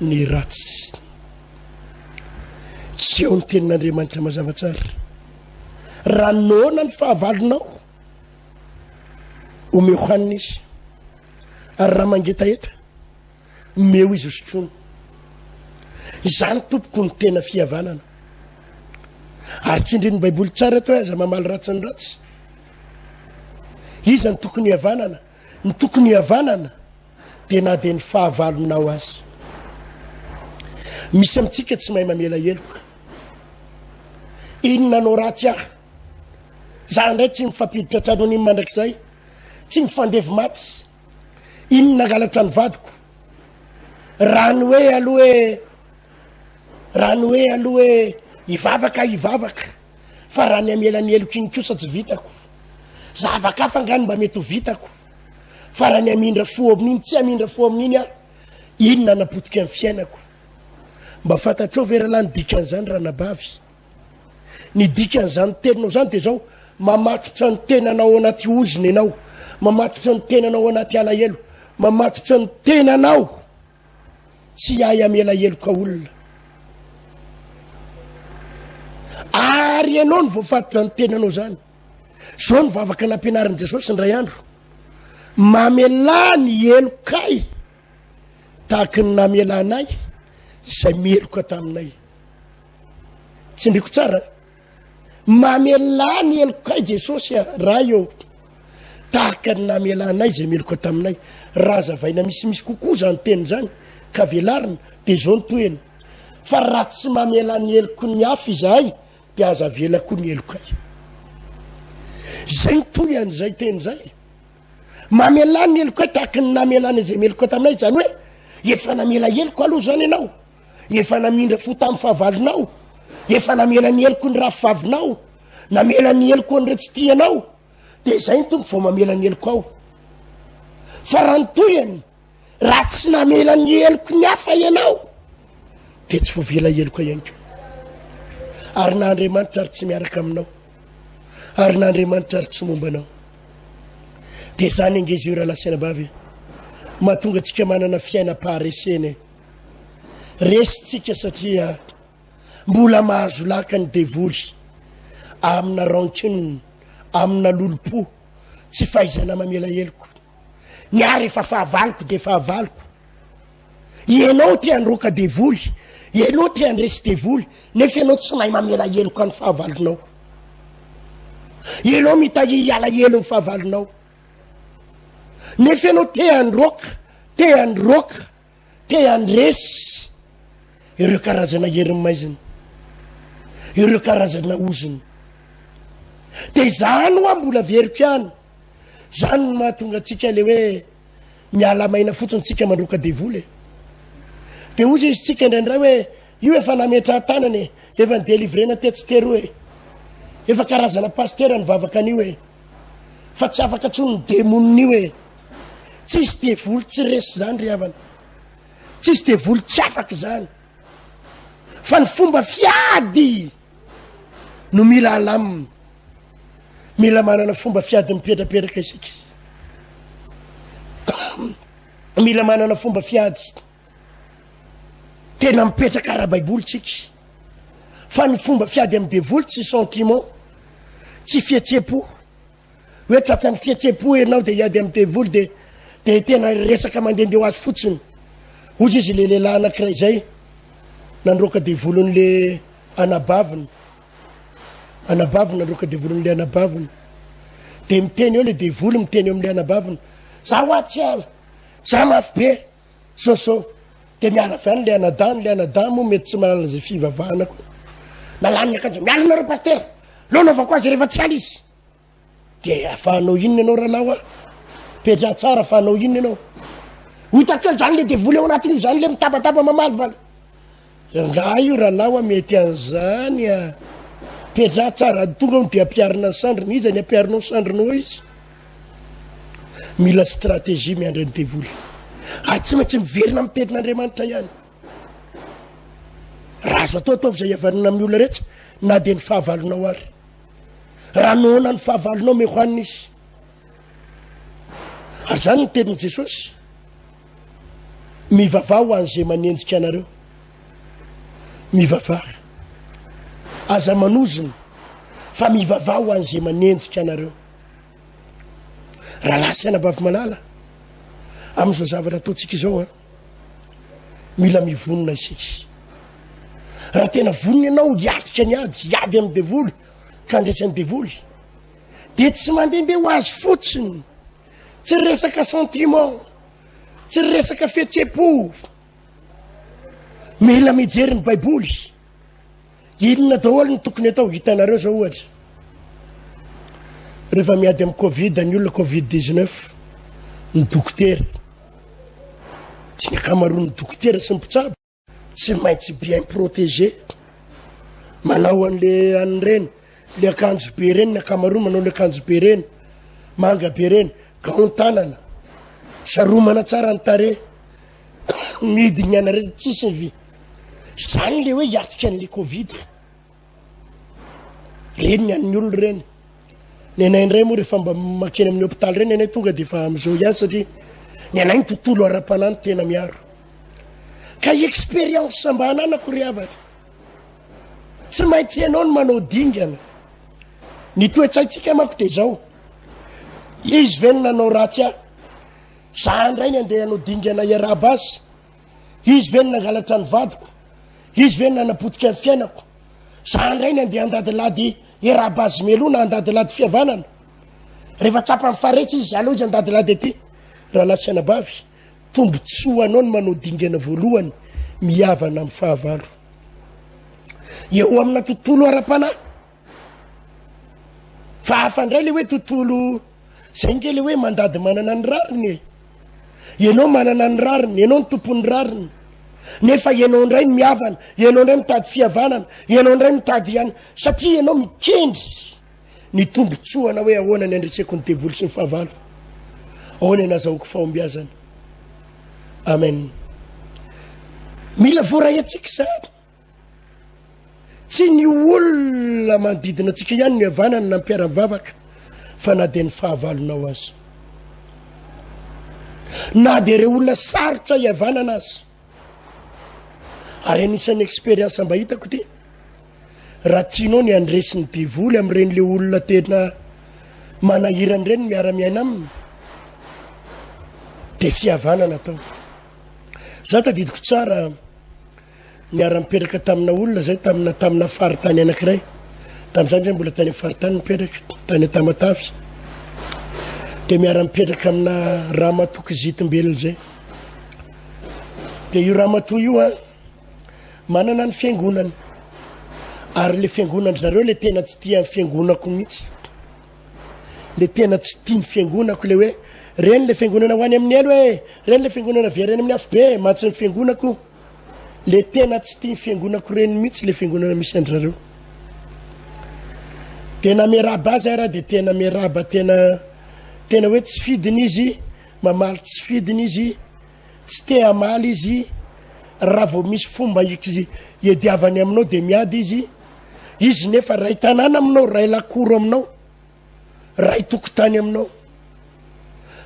ny ratsy tsy eo ny tenin'Andriamanitra mazava tsara raha nona ny fahavalonao omeo hanina izy ary raha mangetaeta meo izy hosotrony izany tompoko ny tena fihavanana ary tsindrin'ny baiboly tsara to aza mamaly ratsy ny ratsy iza ny tokony havanana ny tokony havanana dia na dia ny fahavalonao azy misy amintsika tsy mahay mamela heloka inona anao ratsy aho za ndray tsy mifampiditra tranon'iny mandrakizay tsy mifandevy maty inona galatra ny vadiko raha ny hoe aloha hoe ivavaka fa raha ny amela ny heloka iny kosa tsy vitako zavaka fangany mba mety ho vitako fa raha ny amindra fo amin'iny tsy amindra fo amin'iny aho inona napotika amin'ny fiainako mba fantatrao ve raha ny dikan'izany raha nabavy ny dikan'izany teninao zany dia zao mamatotra ny tenanao anaty oziny ianao mamatotra ny tenanao anaty alahelo mamatotra ny tenanao tsy ahy amela heloka olona ary ianao ny voafatotra ny tenanao zany zao ny vavaka nampianarin'i Jesosy ndray andro mamela ny helokay tahaka ny namelanay izay meloka taminay tsy ndriko tsara mamela ny helokay Jesosy raha eo tahaka ny namelanay izay meloka taminay raha zavaina misimisy kokoa zany teny zany ka velarina dia zao ny toeny fa raha tsy mamela ny heloko ny hafa izahay dia aza velako ny helokay zay nytoy an'izay teny zay mamela ny helokay tahaka ny namelana izay meloka taminay zany hoe efa namela heloko aloha zany ianao efa namindra fo tamin'ny fahavalonao efa namela ny heloko ny rafivavinao namela ny heloko ny retsitianao dia zay ny tompo vao mamela ny heloko ao fa raha nytoyany raha tsy namela ny heloko ny hafa ianao dia tsy voavela heloko ihany ko ary na Andriamanitra ary tsy miaraka aminao ary na Andriamanitra ary tsy mombanao dia zany angezy io raha lasina bavy mahatonga antsika manana fiainam-paharesena resitsika satria mbola mahazo laka ny devoly amina rancune amina lolopo tsy fahaizana mamela heloko niary efa fahavaloko dia fahavaloko ianao tia androka devoly ianao tia andresy devoly nefa ianao tsy mahay mamela heloko any fahavalonao ianao mitahiry ala helo ny fahavalonao nefa ianao tia androka tia andresy ireo karazana herinmaizina ireo karazana ozina dia zany hoa mbola veriko ihany zany no mahatonga antsika le hoe miala maina fotsiny tsika mandroka devoly dia ozy izy tsika indraindray hoe io efa nametra tanany efa ny délivrena tetsy teroa efa karazana pastera ny vavaka an'io fa tsy afaka tsony demon'io tsisy devoly tsy resy zany ry havana tsisy devoly tsy afaka zany fa ny fomba fiady no mila alamina mila manana fomba fiady mipetrapetraka isika mila manana fomba fiady tena mipetraka raha baiboly tsika fa ny fomba fiady amin'ny devoly tsy sentiment tsy fietsepo hoe tratran'ny fietsepo ianao dia hiady amin'ny devoly dia tena resaka mandehandeha ho azy fotsiny ozy izy le lehilahy anankiray zay nandroaka devolon'le anabavina nandroaka devolon'le anabavina dia miteny eo le devoly miteny eo amin'le anabavina za ho atsy ala za mafy be so dia miala avy any le anadamo mety tsy malala zay fivavahanako nalaniny akanjo miala anao reo pastera lonaovako azy rehefa tsy ala izy dia afahanao inona ianao rahalahy pedra tsara afahanao inona ianao hitakely zany le devoly eo anatin'io zany le mitabataba mamaly vala nga io rahalahy mety an'izany pedra tsara tonga no dia ampiarina ny sandriny izy ny ampiarinao sandrinao izy mila stratégie miandry ny devoly ary tsy maintsy miverina amin'ny tenin'Andriamanitra ihany raha azo atao ataovy zay avanana amin'ny olona rehetra na dia ny fahavalonao ary raha nona ny fahavalonao me hoanina izy ary zany ny tenin'i Jesosy mivavao an'izay manenjika anareo, mivavao aza manozina fa mivavao an'izay manenjika anareo. Raha lasy anabavy malala amin'izao zavatra ataontsika izao a, mila mivonona isika. Raha tena vonona ianao hiatrika ny ady amin'ny devoly ka andraisan'ny devoly, de tsy mandehandeha ho azy fotsiny, tsy resaka sentiment, tsy resaka fihetsem-po. Mila mijery ny baiboly, inona daholo ny tokony atao. Hitanareo zao ohatra, rehefa miady amin'ny covid, ny olona covid-19, ny dokotera, tsy ny akamaroan'ny dokotera sy ny mpitsabo tsy maintsy bien protégé, manao an'le an'ireny, le akanjo be reny, ny akamaroany manao le akanjo be reny, manga be reny, gaon-tanana, saromana tsara ny tare, midiny ana rehetra tsisy ny vy. Zany le hoe hiatrika an'le covid. Reny ny an'ny olona reny. Ny anay indray moa rehefa mba makeny amin'ny hôpitaly reny, anay tonga de fa am'izao ihany satria ny anay ny tontolo ara-panany tena miaro. Ka expérience mba ananako ry havatra. Tsy maintsy ianao no manao dingana. Ny toetsaitsika mafy de zao. Izy ve no nanao ratsy aho? Za indray ny andeha hanao dingana iarabasy. Izy ve no nangalatra ny vadiko? Izy ve no nanapotika ny fiainako? Za indray ny andeha andadilady iarabasy melona, andadilady fihavanana. Rehefa tsapany faretsy izy, aloha izy andadilady aty. Raha lasy anabavy, tombotsoa anao no manao dingana voalohany, mihavana amin'ny fahavalo. Eo amina tontolo ara-panahy. Fa hafa indray le hoe tontolo zay nge le hoe mandady manana ny rariny. Ianao manana ny rariny, ianao ny tompon'ny rariny. Nefa ianao indray ny mihavana, ianao indray mitady fihavanana, ianao indray mitady ihany, satria ianao mikendry ny tombotsoana hoe ahoana ny andreseko ny devoly sy ny fahavalo, ahoana ny azahoako fahombiazana. Amen. Mila voarayantsika sady. Tsy ny olona manodidina antsika ihany ny havanana na mpiara-mivavaka, fa na de ny fahavalonao azy. Na de re olona sarotra hihavanana azy. Ary anisan'ny expérience mba hitako ty, raha tianao ny andresin'ny devoly amin'ireny le olona tena manahirany ireny miara-miaina aminy, de fihavanana tao. Za tadidiko tsara niara-mipetraka tamina olona zay tamina faritany anankiray. Tam'izany zay mbola tany faritany mipetraka, tany Tamatavy. De miara-mipetraka amina Ramatoa Kizitim-belona zay. De io Ramatoa io a, manana ny fiangonany. Ary le fiangonany zareo le tena tsy tia ny fiangonako mihitsy. Le tena tsy tia ny fiangonako le hoe, reny le fiangonana ho any amin'ny elo e, reny le fiangonana vereny amin'ny afo be, matsy ny fiangonako. Le tena tsy tia ny fiangonako reny mihitsy le fiangonana misy andrareo. Tena miaraba azy raha de tena miaraba, tena hoe tsy fidiny izy, mamaly tsy fidiny izy, tsy te hamaly izy. Raha vao misy fomba izy iadiavany aminao de miady izy. Izy nefa ray tanàna aminao, ray lakoro aminao, ray tokotany aminao.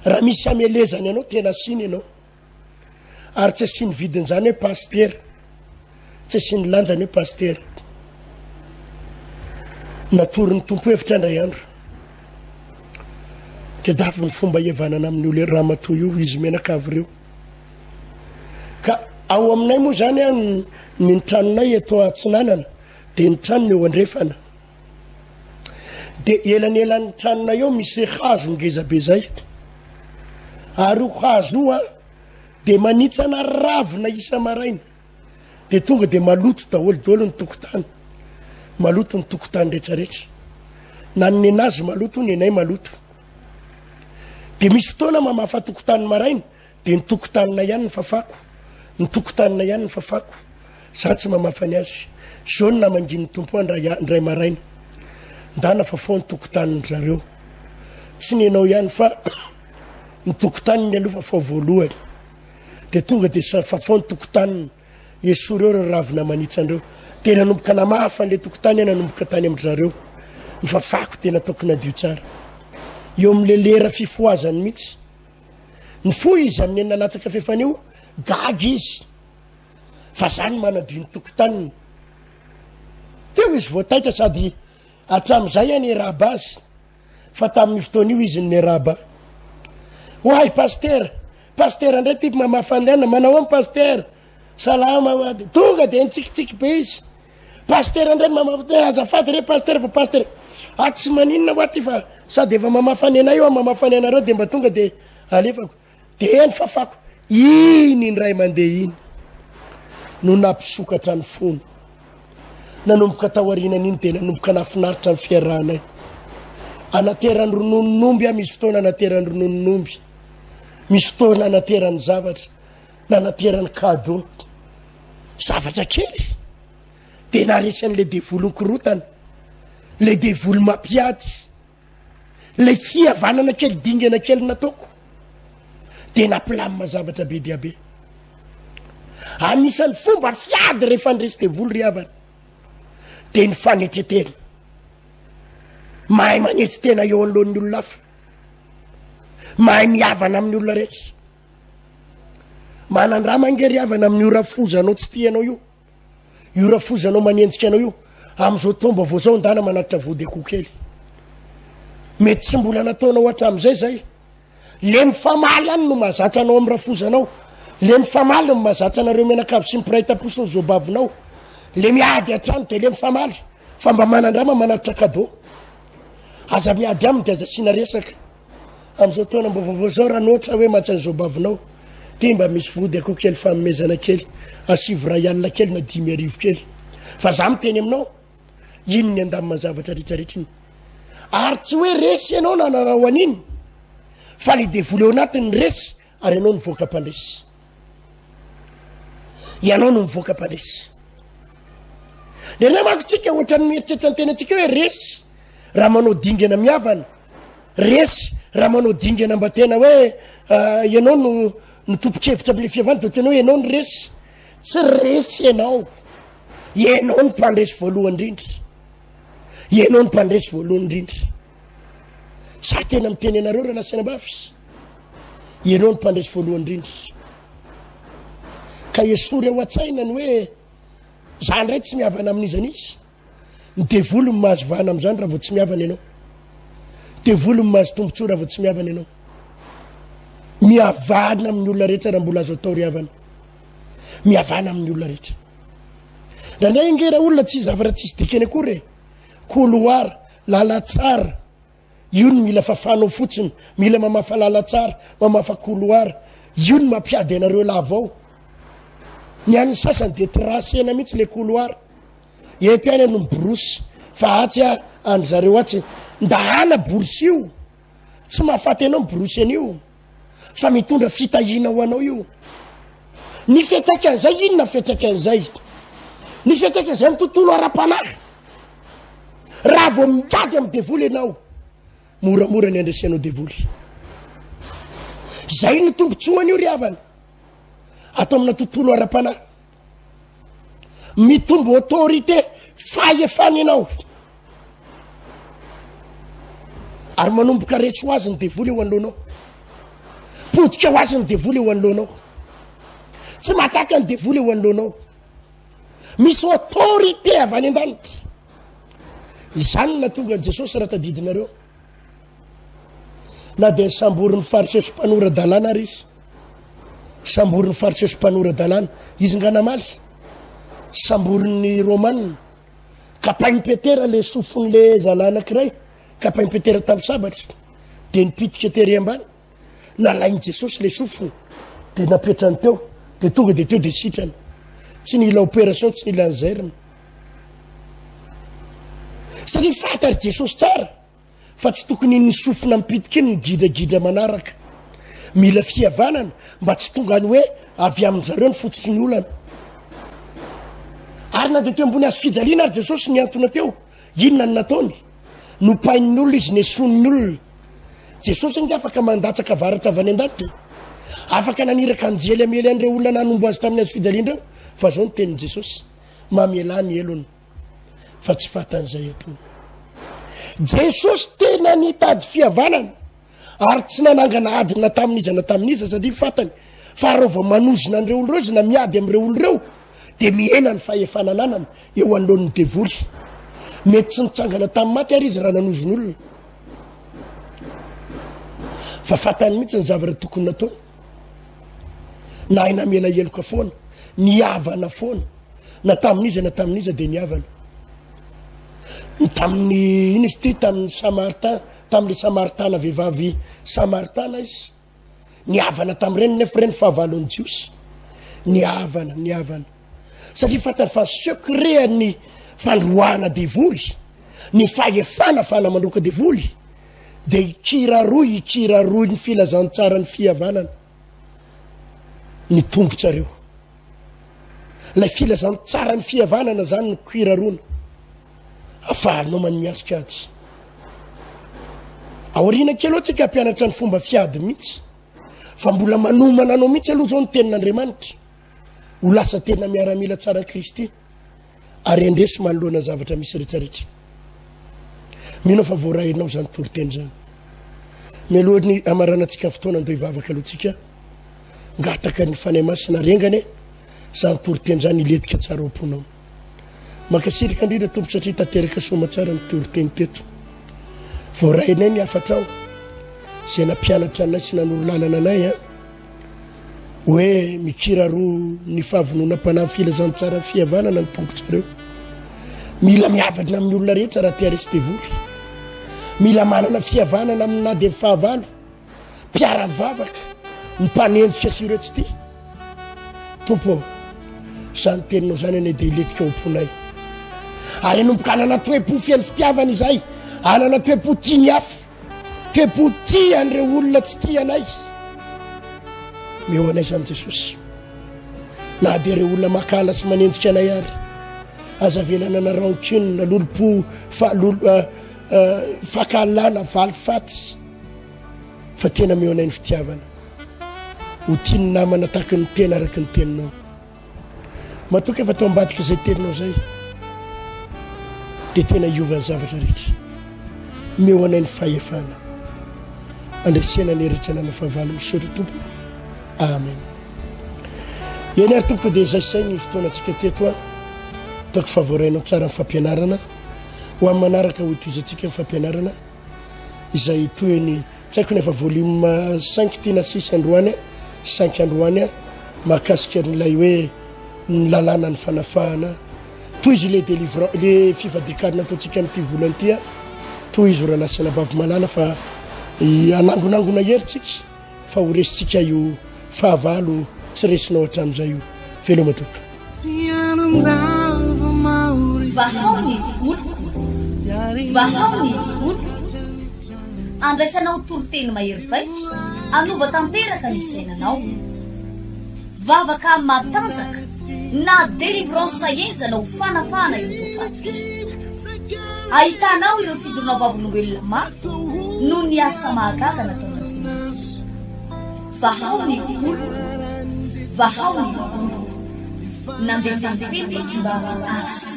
Raha misy amelezany anao tena siny ianao. Ary tsy asiny vidin'izany hoe paster, tsy asiny lanjany hoe paster. Natorin'ny tompo hevitra indray andro, tedavy ny fomba iavanana amin'ny olo Ramatoa io, izy menakavy reo. Ka ao aminay moa zany a, ny tranonay eto Atsinanana, de ny tranony eo andrefana. De elanelan'ny tranonay eo misy hazo ngezabe zay. Ary io hazo io a, de manitsana ravina isa maraina. De tonga de maloto daholo ny tokotany. Maloto ny tokotany rehetrarehetra. Na ny nenazy maloto, ny nenay maloto. De misy fotoana mamafa tokotany maraina, de ny tokotanina ihany ny fafako. Ny tokotanina ihany ny fafako. Za tsy mamafa ny azy. Zao na mangin'ny tompo ndray maraina. Ndana fafao ny tokotaniny zareo. Tsy nenao ihany fa ny tokotaniny aloha fafao voalohany. De tonga de fafao ny tokotaniny. Eso reo ravina manitsandreo. Tena nanomboka namafa le tokotany nanomboka tany amin'ny zareo. Ny fafako tena tokony adio tsara. Eo amin'le lera fifoazany mihitsy. Ny fo izy amin'ny enina latsaka fefana io, gaga izy fa zany manadiny tokotaniny teo izy voataitra sady atram'izay any raba azy fa tamin'ny fotoana io izy ny raba hoay paster ndray ty mamafaniana manao am paster salama tonga de nitsikitsiky be izy paster ndray azafady re paster fa paster tsy maninona hoa ty fa sady efa mamafaniana io mamafanianareo de mba tonga de alefako de ny fafako iny ray mandeha iny no nampisokatra ny fony nanomboka taoarinan'iny de nanomboka nafinaritra ny fiarahanay anaterany rononomby misy fotoana anaterany rononomby misy fotoana anaterany zavatra na anaterany cadeau zavatra kely de naresy an'le devoly nkorotana le devoly mampiady le fihavanana kely dingana kely nataoko de napilamy mazavatra be dia be anisan'ny fomba fiady rehefa ndresy devoly ry havana de ny fanetretena mahay manetsy tena eo an'lohan'ny olona hafa mahay mihavana amin'ny olona rehetra manandraha mangery havana amin'ny orafozanao tsy tianao io rafozanao manenjika anao io am'izao tomba vao zao ndana manatitra vody akoho kely mety tsy mbola nataonao hatram'izay zay le mifamaly any no mahazatra anao amin'ny rafozanao le mifamaly no mahazatra anareo menakavy sy mipiraytaposiny zobavinao le miady atrano de le mifamaly fa mba manandrama manatitra cadeau aza miady aminy de aza sina resaka am'izao taona mba vaovao zao raha noatra hoe matsany zobavinao ty mba misy vody akoho kely famomezana kely asivy ray alina kely na 10,000 kely fa za miteny aminao ino ny andamy mazavatra rehetrarehetra iny ary tsy hoe resy ianao nanarao an'iny fa le devoly eo anatiny resy ary ianao nivoaka mpandresy ianao no mivoaka mpandresy de na makotsika ohatra ny mieritreritra ny tena antsika hoe resy raha manao dingana mihavana resy raha manao dingana mba tena hoe ianao no nitompokevitra am'le fihavana de tena hoe ianao ny resy tsy resy ianao ny mpandresy voalohany indrindra ianao ny mpandresy voalohany indrindra za tena miteny anareo raha lasana bafy ianao ny mpandresy voalohany indrindra ka esory ao an-tsainany hoe za ndray tsy mihavana amin'izany izy ny devoly ny mahazo vahana am'izany raha vao tsy mihavana ianao devoly ny mahazo tombontsoa raha vao tsy mihavana ianao mihavana amin'ny olona rehetra raha mbola azo atao ry havana mihavana amin'ny olona rehetra raha ndray ingera olona tsy zavatra tsisy dikany akory couloir lalatsara io ny mila fafanao fotsiny mila mamafa lalatsara mamafa couloir io ny mampiady anareo lavao ny an'ny sasany de tracena mihitsy le couloir eto any no brosy fa atsy any zareo atsy ndahana borosy io tsy mahafaty anao miborosy an'io fa mitondra fitahina ho anao io ny fetraky an'izay inona fetraky an'izay ny fetraky an'izay amin'ny tontolo ara-panahy raha vao mitady amin'ny devoly ianao moramora ny andresianao devoly zay ny tombontsoany io ry havana atao amina tontolo ara-panahy mitombo autorité fahefany ianao ary manomboka resy ho azy ny devoly eo anoloanao podika ho azy ny devoly eo anoloanao tsy matsaka ny devoly eo anoloanao misy autorité avy any an-danitra izany na tonga an' jesosy raha tadidinareo na de ny samborin'ny fariseso mpanorad-dalàna ary izy samborin'ny fariseso mpanorad-dalàna izy nganamaly samborin'ny romanina kapainy petera le sofon'le zala anankiray kapainy petera tamin'ny sabatra de nipitika tery ambany nalainy jesosy le sofony de napetrany teo de tonga de teo de sitrany tsy nila opération tsy nila anzairina satria fatary jesosy tsara fa tsy tokony ny sofona mipitika iny ny gidragidra manaraka mila fihavanana mba tsy tonga any hoe avy amin' zareo ny fototsy ny olana ary na de teo ambony azo fijaliana ary jesosy ny antona teo inona ny nataony nopain'ny olona izy ny eson'ny olona jesosy nge afaka mandatsaka varatra avy any an-danitra afaka naniraka anjely amely an'ireo olona nanombo azy tamin'ny azo fijaliana reo fa zao ny tenin' jesosy mamela ny elony fa tsy fatan'izay atony jesosy tena nitady fihavanana ary tsy nanangana adina tamin'iza na tamin'iza satria fatany fa rova manozina an'ireo olo reo izy na miady am'ireo olo reo de miena ny fahefanananany eo anlohan'ny devoly mety tsy nitsangana tamin'ny maty ary izy raha nanozon'olona fa fatany mihitsy ny zavatra tokony natao na aina mela eloka foana niavana foana na tamin'izy na tamin'iza de niavana tamin'ny iny izy ty tamin'ny samartain tamin'le samaritana vehivavy samaritana izy niavana tamin'ireny nefa reny fahavalo ny jiosy niavana satria fatany fa secretny fandroana devoly ny fahefana fanamandroaka devoly de ikiraroy ny filazantsara ny fihavanana ny tongotsareo lay filazantsara ny fihavanana zany ny kirarona afahanao manimiasika aty aorina kely ohatsika ampianatra ny fomba fiady mihitsy fa mbola manomana anao mihitsy aloha zao ny tenin'Andriamanitra ho lasa tena miaramila tsara Kristy ary andresy manoloana zavatra misy rehetrarehetra mino fa voarahinao zany toriteny zany melohany amaranantsika fotoana ndo hivavaka alohantsika ngataka ny fanay masina rengany zany toriteny zany iletika tsara amponao makasirika indrindra tompo satria tanteraka soma tsara ny toriteny teto voarahinay ny afatrao zay nampianatra anay sy nanorolalana anay hoe mikiraro ny fahavonona-panahy filazantsara fihavanana ny tongotsareo mila miavadina amin'ny olona rehetra raha tia resy devoly mila manana fihavanana amina de fahavalo mpiaravavaka mpanenjika sy ireo tsy ty tompo zany teninao zany anay de iletika omponay ary anomboka anana toe-po fiany fitiavana izay anana toe-po tia ny afo toe-po tia an'ireo olona tsy tia anay meo anay zany Jesosy na de ireo olona makala sy manenjika anay ary aza velana na rancune lolo-po fakalana valifaty fa tena meo anay ny fitiavana ho tia ny namana tahaky ny tena araky ny teninao matoka efa tao ambadika zay teninao zay de tena iovany zavatra rehetra meo anay ny fahefana andresena ny rehetra nana fahavalo misaotra tompo amen eny ary tompo de zay say ny fotoanantsika teto a taoko favorainao tsara ny fampianarana ho amin'ny manaraka ho itoizantsika ny fampianarana izay toyny tsy haiko nefa volume 5 tina 6 androany 5 androany a mahakasika nylay hoe ny lalàna ny fanafahana toy izy le délivrant le fifadikarina ataontsika amin'ity volany ty a toy izy raha lasana bavy malala fa anangonangona heritsika fa ho resitsika io fahavalo tsy resinao hatramin'izay io velo matoka vahaony oloko andraisanao toriteny mahery vaiko anova tanteraka ny fiainanao vavaka matanjaka na délivrance enzana ho fanafana io tofato ahitanao ireo fijoronao vavolombelona maro no ny asa mahagaga nataonao vahaony oloko vahaony oloko nandeha tantety tsy mba asa